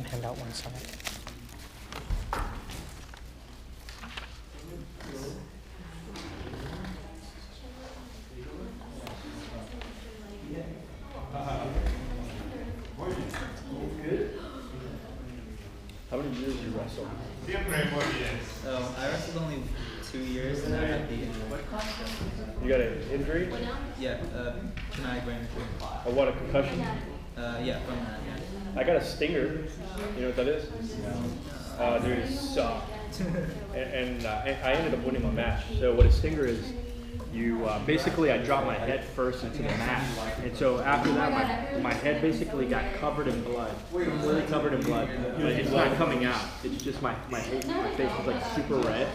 hand out one side. How many years did you wrestle? I wrestled only 2 years and I had the what class? You got an injury? Yeah, Grammarian. Or what, a concussion? Yeah, from that, yeah. I got a stinger. You know what that is? Dude, it sucked. and I ended up winning my match. So what a stinger is, you basically I dropped my head first into the mat, and so after that my head basically got covered in blood, completely covered in blood. But it's not coming out. It's just my face is like super red,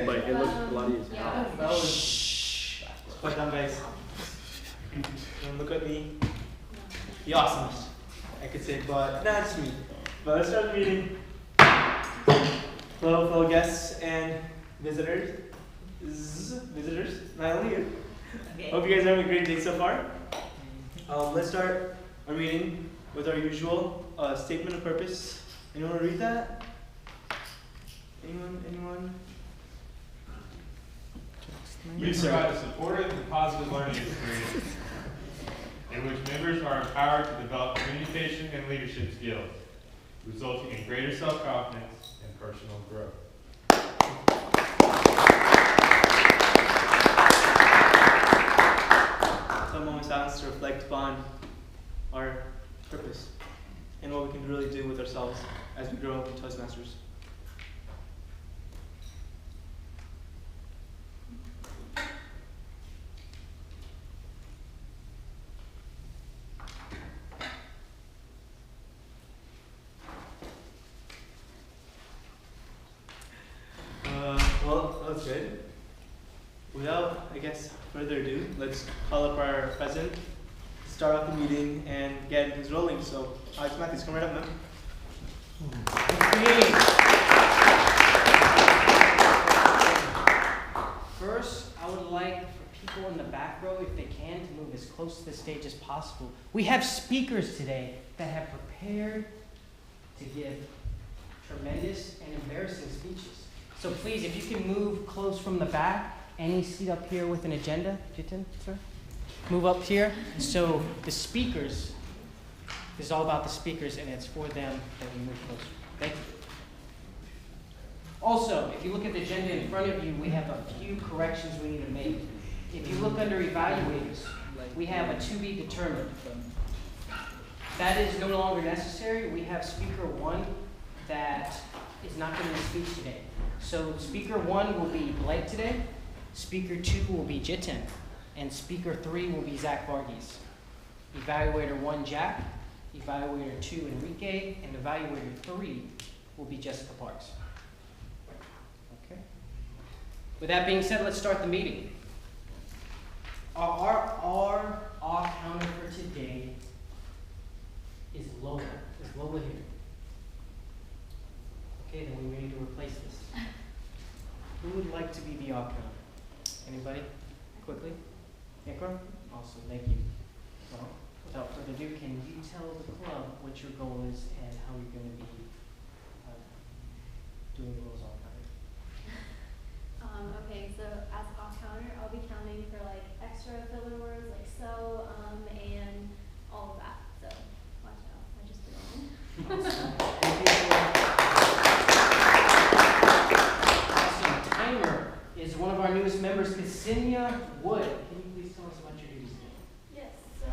but it looks bloody as hell. Shh. Quiet down, guys. Don't look at me. The awesomest, I could say, but nah, it's me. But let's start the meeting. Hello, fellow guests and visitors. Not only you. Okay. Hope you guys are having a great day so far. Let's start our meeting with our usual statement of purpose. Anyone want to read that? Anyone? We provide a supportive and positive learning experience in which members are empowered to develop communication and leadership skills, resulting in greater self-confidence and personal growth. Some moments silence to reflect upon our purpose and what we can really do with ourselves as we grow in Toastmasters. Well, that's good. Without, I guess, further ado, let's call up our president, start off the meeting, and get things rolling. So, Alex Mathews, come right up, man. First, I would like for people in the back row, if they can, to move as close to the stage as possible. We have speakers today that have prepared to give tremendous and embarrassing speeches. So please, if you can move close from the back, any seat up here with an agenda, Jiten, sir? Move up here. So the speakers, this is all about the speakers, and it's for them that we move closer. Thank you. Also, if you look at the agenda in front of you, we have a few corrections we need to make. If you look under evaluators, we have a to be determined. That is no longer necessary. We have speaker 1 that is not giving a speech today. So speaker 1 will be Blake today, speaker 2 will be Jiten, and speaker 3 will be Zack Varghese. Evaluator 1, Jack, evaluator 2, Enrique, and evaluator 3 will be Jessica Parks. Okay. With that being said, let's start the meeting. Our off counter for today is Lola. Is Lola here? Okay, then we need to replace this. Who would like to be the off counter? Anybody? Quickly? Ikram? Awesome, thank you. Well, without further ado, can you tell the club what your goal is and how you're going to be doing the rules on counter? Okay, so as off counter, I'll be counting for like extra filler words like so, and all of that. So watch out, I just did it. Awesome. Timer is one of our newest members, Ksenia Wood. Can you please tell us about your duties today? Yes, so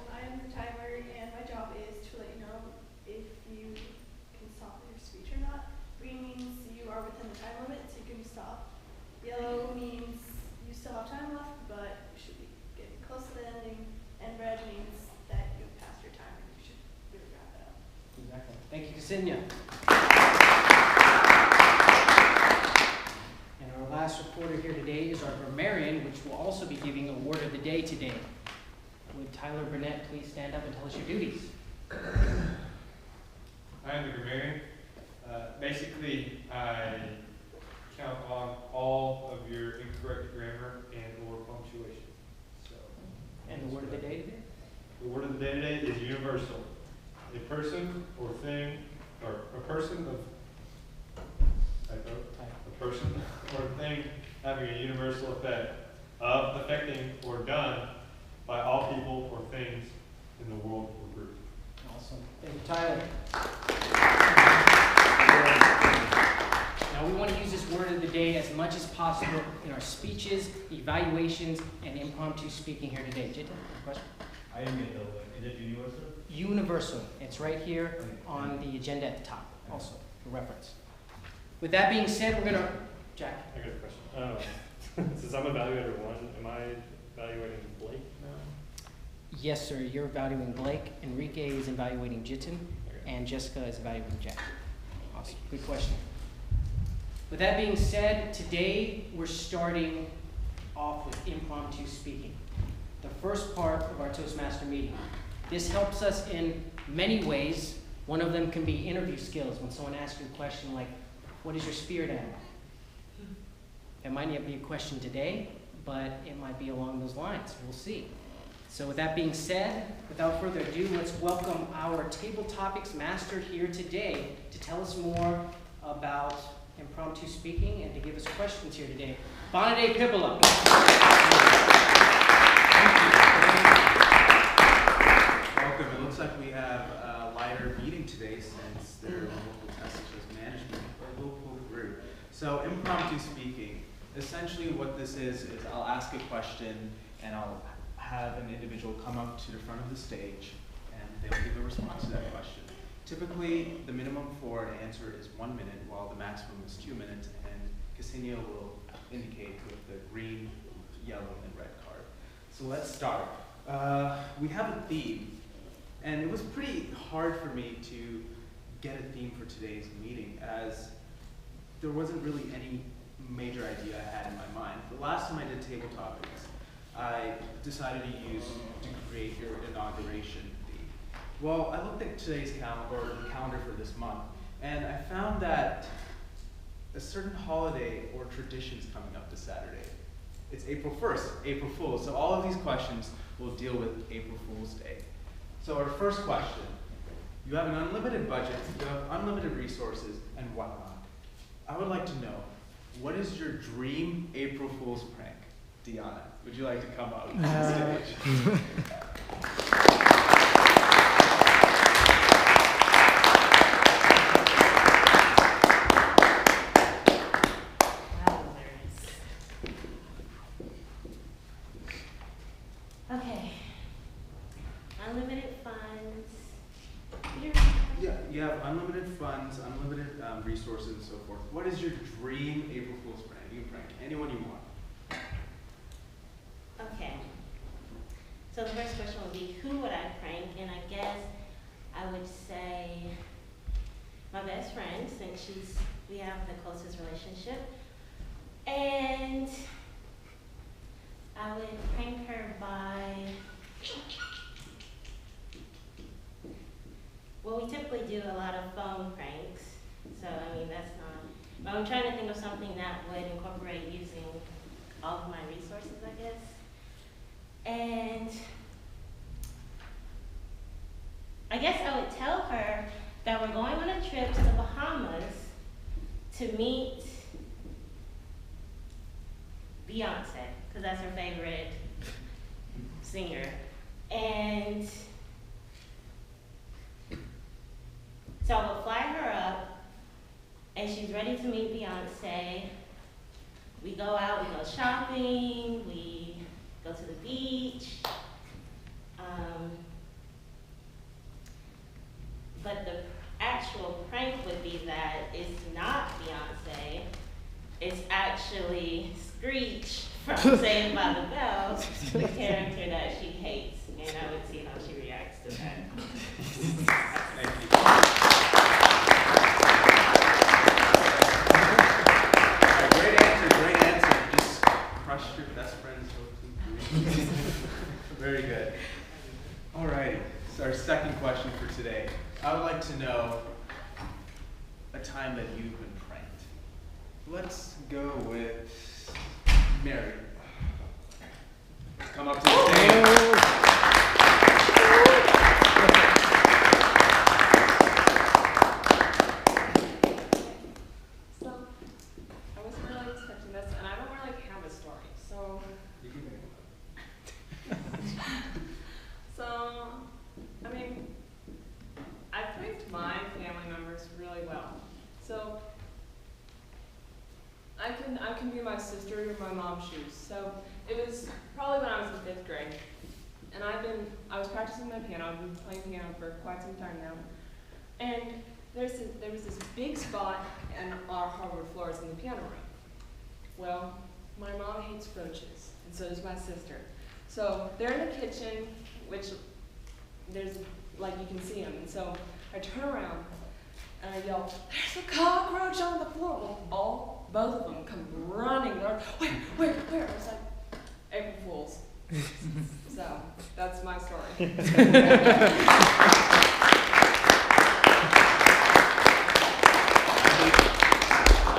I'm the timer and my job is to let you know if you can stop your speech or not. Green means you are within the time limit, so you can stop. Yellow means you still have time left, but you should be getting close to the ending. And red means that you passed your time and you should really wrap it up. Exactly. Thank you, Ksenia. And our last reporter here today is our grammarian, which will also be giving a word of the day today. Would Tyler Burnette please stand up and tell us your duties? I am the grammarian. Basically, I count on all of your incorrect grammar and or punctuation. So, And the word of the day today? the word of the day today is universal. A person or thing or a person or thing having a universal effect of affecting or done by all people or things in the world or group. Awesome. Thank you, Tyler. Now we want to use this word of the day as much as possible in our speeches, evaluations, and impromptu speaking here today. Jiten, question? I didn't get the word. Is it universal? Universal. It's right here on the agenda at the top, also, for reference. With that being said, we're going to... Jack? I got a question. Since I'm evaluator 1, am I evaluating Blake now? Yes, sir. You're evaluating Blake. Enrique is evaluating Jiten. And Jessica is evaluating Jack. Awesome. Good question. With that being said, today we're starting off with impromptu speaking, the first part of our Toastmaster meeting. This helps us in many ways. One of them can be interview skills. When someone asks you a question like, what is your spirit animal? It might not be a question today, but it might be along those lines. We'll see. So with that being said, without further ado, let's welcome our table topics master here today to tell us more about impromptu speaking and to give us questions here today. Bhanodai Pippala. Welcome. It looks like we have a lighter meeting today since there are multiple tests such as management, but we'll pull through. So impromptu speaking, essentially what this is I'll ask a question and I'll have an individual come up to the front of the stage and they'll give a response to that question. Typically, the minimum for an answer is 1 minute, while the maximum is 2 minutes, and Ksenia will indicate with the green, yellow, and red card. So let's start. We have a theme, and it was pretty hard for me to get a theme for today's meeting, as there wasn't really any major idea I had in my mind. The last time I did table topics, I decided to create your inauguration theme. Well, I looked at today's calendar for this month, and I found that a certain holiday or tradition is coming up this Saturday. It's April 1st, April Fool's. So all of these questions will deal with April Fool's Day. So our first question, you have an unlimited budget, you have unlimited resources, and whatnot. I would like to know, what is your dream April Fool's prank? Deanna, would you like to come up to the stage? Okay. Unlimited funds. Yeah, you have unlimited funds, unlimited resources, and so forth. What is your dream April Fool's prank? You can prank anyone you want. Okay. So the first question would be, who would I prank? And I guess I would say my best friend, since we have the closest relationship. And I would prank her by, well, we typically do a lot of phone pranks. So, I mean, that's not, but I'm trying to think of something that would incorporate using all of my resources, I guess. And I guess I would tell her that we're going on a trip to the Bahamas to meet Beyonce, because that's her favorite singer. And so I will fly her up, and she's ready to meet Beyonce. We go out, we go shopping, we go to the beach. But the actual prank would be that it's not Beyonce, it's actually Screech from Saved by the Bell, the character that she hates, and I would see how she reacts to that. Thank you. Great answer. Just crush your best friend's hopes. Very good. All right, so our second question for today. I would like to know a time that you've been pranked. Let's go with Mary. Come up to the stage. I can be my sister in my mom's shoes. So it was probably when I was in 5th grade. And I was practicing my piano. I've been playing piano for quite some time now. And there was this big spot in our hardwood floors in the piano room. Well, my mom hates roaches, and so does my sister. So they're in the kitchen, which there's, like, you can see them. And so I turn around and I yell, "There's a cockroach on the floor." Well, both of them come running. They're like, where? I was like, April Fools. So that's my story.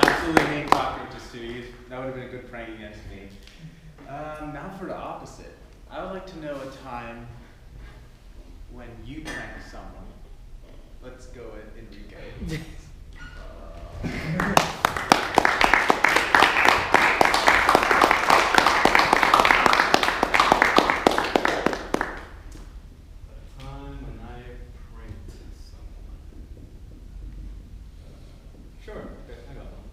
Absolutely hate cockroaches too. That would have been a good prank against me. Now for the opposite. I would like to know a time when you pranked someone. Let's go with Enrique. Sure, okay, I got one.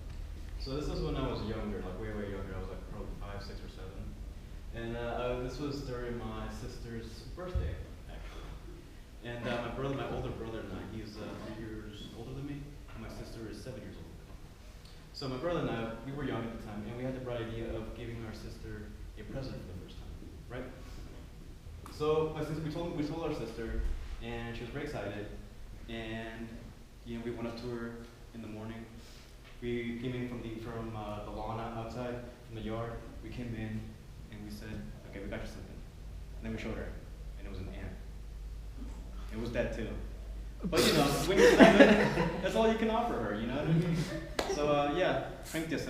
So this was when I was younger, like way younger. I was like probably 5, 6, or 7. And this was during my sister's birthday, actually. And my older brother and I, he's 3 years older than me, and my sister is 7 years older. So my brother and I, we were young at the time, and we had the bright idea of giving our sister a present for the first time, right? So my sister, we told our sister, and she was very excited. And we went up to her in the morning. We came in from the lawn outside, from the yard. We came in and we said, "Okay, we got you something." And then we showed her, and it was an ant. It was dead too. But when you're 7, that's all you can offer her, you know what I mean? So yeah, prank this.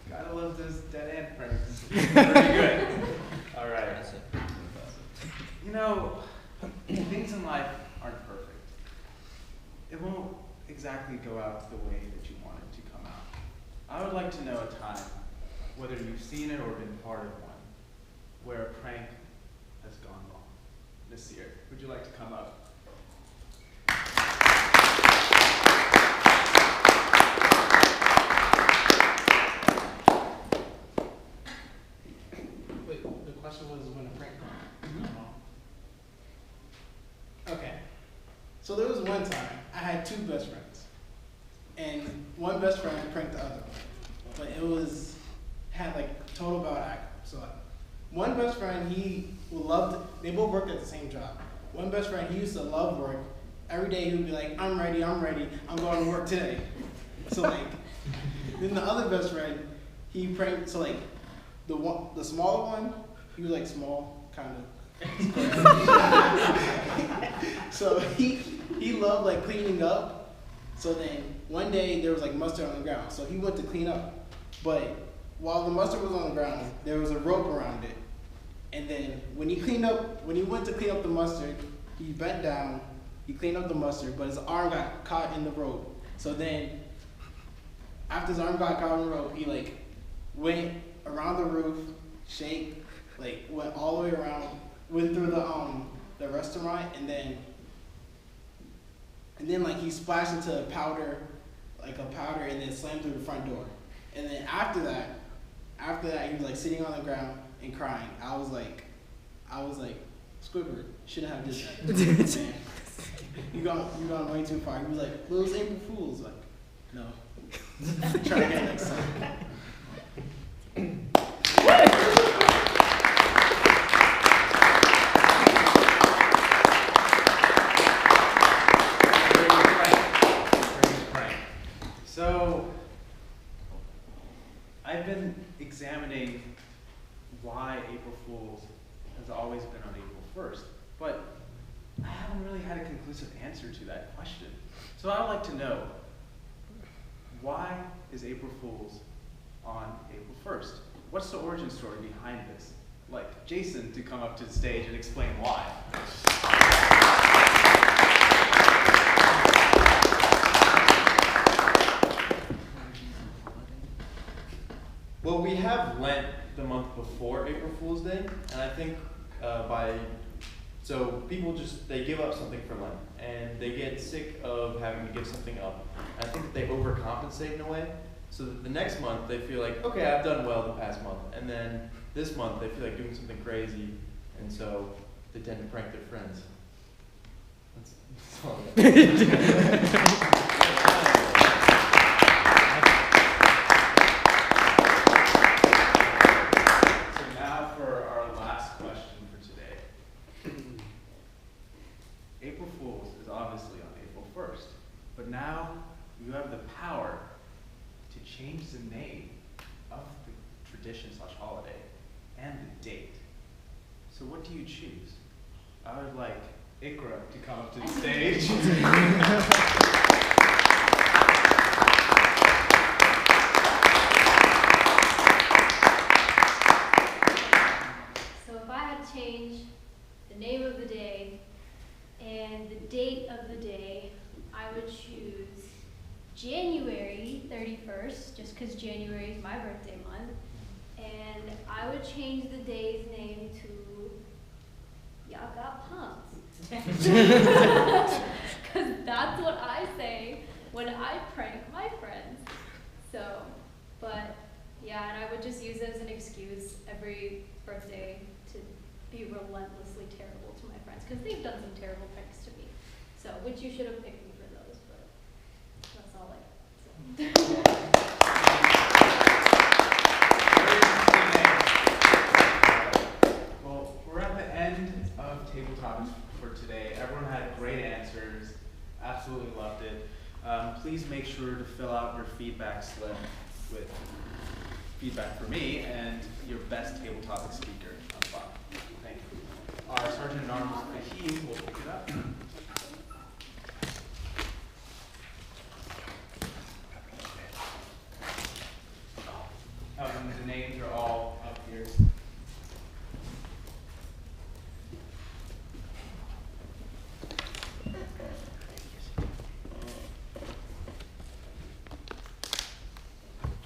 Gotta love those dead ant pranks. Pretty good. All right. Things in life aren't perfect. It won't exactly go out the way that you want it to come out. I would like to know a time, whether you've seen it or been part of one, where a prank has gone wrong. This year, would you like to come up? Wait, the question was when a prank went wrong. Okay. So there was one time I had 2 best friends, and one best friend pranked the other one, but it had like total bad act. So one best friend, they both worked at the same job. One best friend, he used to love work. Every day he would be like, I'm ready, I'm going to work today. So then the other best friend, he pranked, so the smaller one, he was small, kind of. So he loved cleaning up. So then one day there was mustard on the ground. So he went to clean up. But while the mustard was on the ground, there was a rope around it. And then when he went to clean up the mustard, he bent down, he cleaned up the mustard, but his arm got caught in the rope. So then after his arm got caught in the rope, he went around the roof, went all the way around, went through the restaurant, and then he splashed into powder, and then slammed through the front door. And then after that, he was sitting on the ground and crying. I was like, Squidward, shouldn't have did that. You gone way too far. He was like, those April Fools. No. Try again next time. So, I've been examining why April Fools has always been on April 1st, but I haven't really had a conclusive answer to that question. So I'd like to know, why is April Fools on April 1st? What's the origin story behind this? Like Jason to come up to the stage and explain why. Well, we have Lent the month before April Fool's Day, and I think by So people they give up something for Lent, and they get sick of having to give something up. I think that they overcompensate in a way, so that the next month they feel like, okay, I've done well the past month, and then this month they feel like doing something crazy, and so they tend to prank their friends. That's all I got. April Fool's is obviously on April 1st, but now you have the power to change the name of the tradition/holiday and the date. So what do you choose? I would like Ikra to come up to the stage. So if I had to change the name of the day and the date of the day, I would choose January 31st, just because January is my birthday month. And I would change the day's name to Y'all Got Pants. Because that's what I say when I prank my friends. So, but yeah, and I would just use it as an excuse every birthday to be relentlessly terrible to my friends, because they've done some terrible pranks to me. So, which you should have picked me for those, but that's all Well, we're at the end of Table Topics for today. Everyone had great answers. Absolutely loved it. Please make sure to fill out your feedback slip with feedback for me and your best Table Topic speaker on file. Thank you. Our Sergeant at Arms, Raheem, will pick it up.